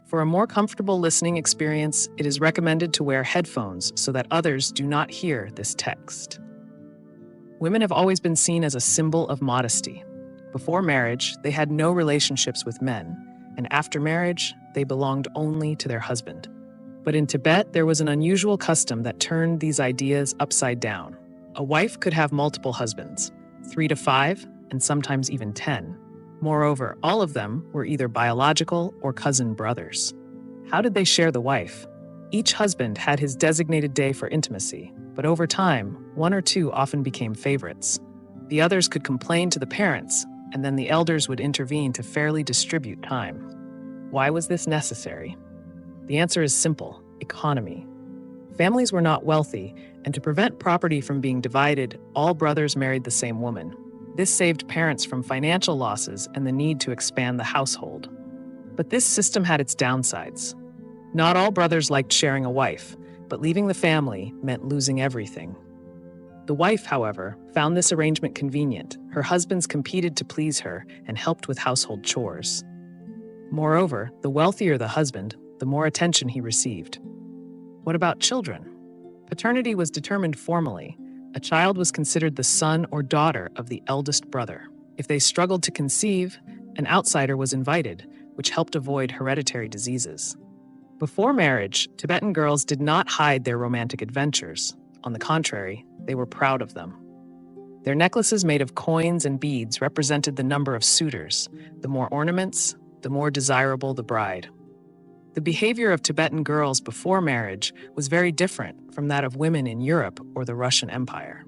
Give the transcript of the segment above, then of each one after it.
For a more comfortable listening experience, it is recommended to wear headphones so that others do not hear this text. Women have always been seen as a symbol of modesty. Before marriage, they had no relationships with men, and after marriage, they belonged only to their husband. But in Tibet, there was an unusual custom that turned these ideas upside down. A wife could have multiple husbands, 3 to 5, and sometimes even 10. Moreover, all of them were either biological or cousin brothers. How did they share the wife? Each husband had his designated day for intimacy, but over time, 1 or 2 often became favorites. The others could complain to the parents, and then the elders would intervene to fairly distribute time. Why was this necessary? The answer is simple: economy. Families were not wealthy, and to prevent property from being divided, all brothers married the same woman. This saved parents from financial losses and the need to expand the household. But this system had its downsides. Not all brothers liked sharing a wife, but leaving the family meant losing everything. The wife, however, found this arrangement convenient. Her husbands competed to please her and helped with household chores. Moreover, the wealthier the husband, the more attention he received. What about children? Paternity was determined formally. A child was considered the son or daughter of the eldest brother. If they struggled to conceive, an outsider was invited, which helped avoid hereditary diseases. Before marriage, Tibetan girls did not hide their romantic adventures. On the contrary, they were proud of them. Their necklaces made of coins and beads represented the number of suitors. The more ornaments, the more desirable the bride. The behavior of Tibetan girls before marriage was very different from that of women in Europe or the Russian Empire.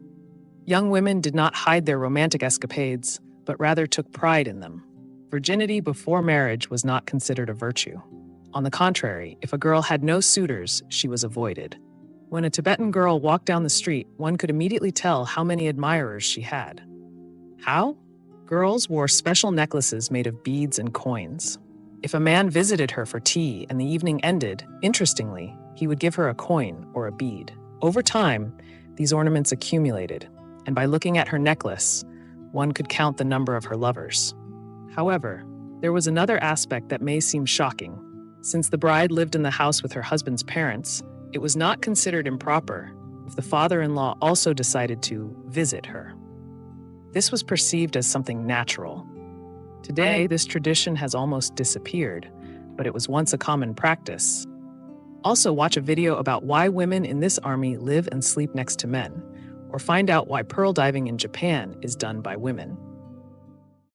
Young women did not hide their romantic escapades, but rather took pride in them. Virginity before marriage was not considered a virtue. On the contrary, if a girl had no suitors, she was avoided. When a Tibetan girl walked down the street, one could immediately tell how many admirers she had. How? Girls wore special necklaces made of beads and coins. If a man visited her for tea and the evening ended, interestingly, he would give her a coin or a bead. Over time, these ornaments accumulated, and by looking at her necklace, one could count the number of her lovers. However, there was another aspect that may seem shocking. Since the bride lived in the house with her husband's parents, it was not considered improper if the father-in-law also decided to visit her. This was perceived as something natural. Today, this tradition has almost disappeared, but it was once a common practice. Also, watch a video about why women in this army live and sleep next to men, or find out why pearl diving in Japan is done by women.